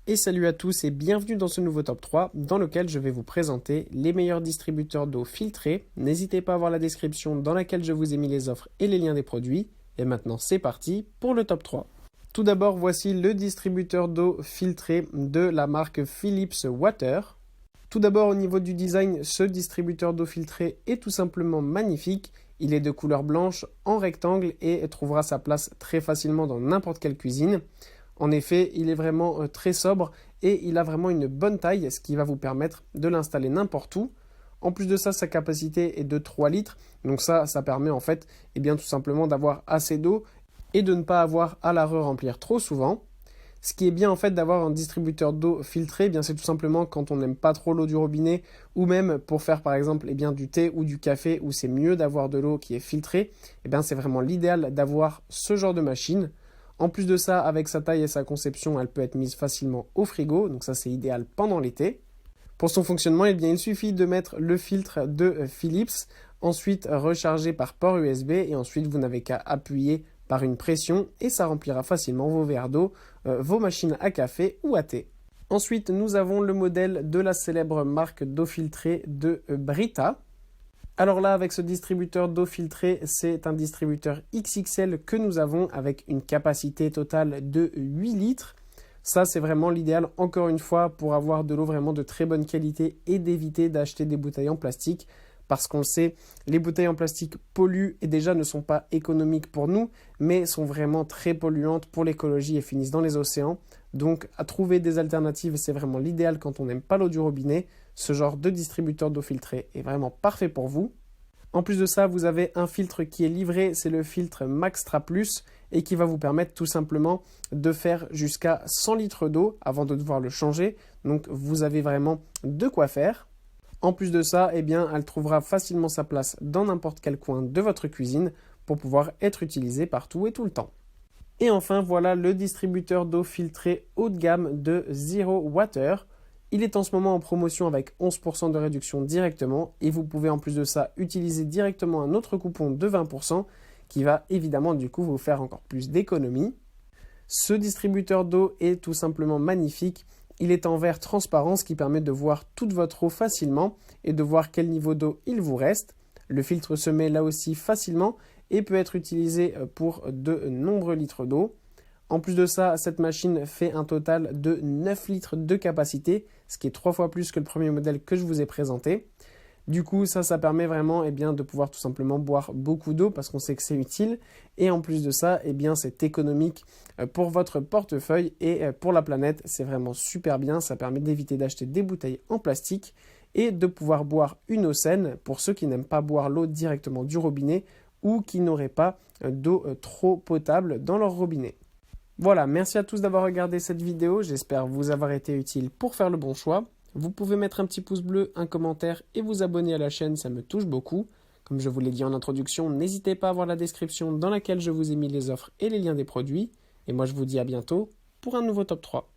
Et salut à tous et bienvenue dans ce nouveau top 3 dans lequel je vais vous présenter les meilleurs distributeurs d'eau filtrée. N'hésitez pas à voir la description dans laquelle je vous ai mis les offres et les liens des produits. Et maintenant c'est parti pour le top 3. Tout d'abord voici le distributeur d'eau filtrée de la marque Philips Water. Tout d'abord au niveau du design, ce distributeur d'eau filtrée est tout simplement magnifique. Il est de couleur blanche en rectangle et trouvera sa place très facilement dans n'importe quelle cuisine. En effet, il est vraiment très sobre et il a vraiment une bonne taille, ce qui va vous permettre de l'installer n'importe où. En plus de ça, sa capacité est de 3 litres. Donc ça permet en fait tout simplement d'avoir assez d'eau et de ne pas avoir à la re-remplir trop souvent. Ce qui est bien en fait d'avoir un distributeur d'eau filtré, c'est tout simplement quand on n'aime pas trop l'eau du robinet ou même pour faire par exemple du thé ou du café où c'est mieux d'avoir de l'eau qui est filtrée. C'est vraiment l'idéal d'avoir ce genre de machine. En plus de ça, avec sa taille et sa conception, elle peut être mise facilement au frigo, donc ça c'est idéal pendant l'été. Pour son fonctionnement, il suffit de mettre le filtre de Philips, ensuite recharger par port USB et ensuite vous n'avez qu'à appuyer par une pression et ça remplira facilement vos verres d'eau, vos machines à café ou à thé. Ensuite, nous avons le modèle de la célèbre marque d'eau filtrée de Brita. Alors là, avec ce distributeur d'eau filtrée, c'est un distributeur XXL que nous avons avec une capacité totale de 8 litres. Ça, c'est vraiment l'idéal, encore une fois, pour avoir de l'eau vraiment de très bonne qualité et d'éviter d'acheter des bouteilles en plastique. Parce qu'on le sait, les bouteilles en plastique polluent et déjà ne sont pas économiques pour nous, mais sont vraiment très polluantes pour l'écologie et finissent dans les océans. Donc, à trouver des alternatives, c'est vraiment l'idéal quand on n'aime pas l'eau du robinet. Ce genre de distributeur d'eau filtrée est vraiment parfait pour vous. En plus de ça, vous avez un filtre qui est livré, c'est le filtre Maxtra Plus et qui va vous permettre tout simplement de faire jusqu'à 100 litres d'eau avant de devoir le changer. Donc, vous avez vraiment de quoi faire. En plus de ça, elle trouvera facilement sa place dans n'importe quel coin de votre cuisine pour pouvoir être utilisée partout et tout le temps. Et enfin, voilà le distributeur d'eau filtrée haut de gamme de Zero Water. Il est en ce moment en promotion avec 11% de réduction directement et vous pouvez en plus de ça utiliser directement un autre coupon de 20% qui va évidemment du coup vous faire encore plus d'économies. Ce distributeur d'eau est tout simplement magnifique. Il est en verre transparent, ce qui permet de voir toute votre eau facilement et de voir quel niveau d'eau il vous reste. Le filtre se met là aussi facilement et peut être utilisé pour de nombreux litres d'eau. En plus de ça, cette machine fait un total de 9 litres de capacité, ce qui est 3 fois plus que le premier modèle que je vous ai présenté. Du coup, ça permet vraiment de pouvoir tout simplement boire beaucoup d'eau parce qu'on sait que c'est utile. Et en plus de ça, c'est économique pour votre portefeuille et pour la planète. C'est vraiment super bien. Ça permet d'éviter d'acheter des bouteilles en plastique et de pouvoir boire une eau saine pour ceux qui n'aiment pas boire l'eau directement du robinet ou qui n'auraient pas d'eau trop potable dans leur robinet. Voilà, merci à tous d'avoir regardé cette vidéo. J'espère vous avoir été utile pour faire le bon choix. Vous pouvez mettre un petit pouce bleu, un commentaire et vous abonner à la chaîne, ça me touche beaucoup. Comme je vous l'ai dit en introduction, n'hésitez pas à voir la description dans laquelle je vous ai mis les offres et les liens des produits. Et moi je vous dis à bientôt pour un nouveau top 3.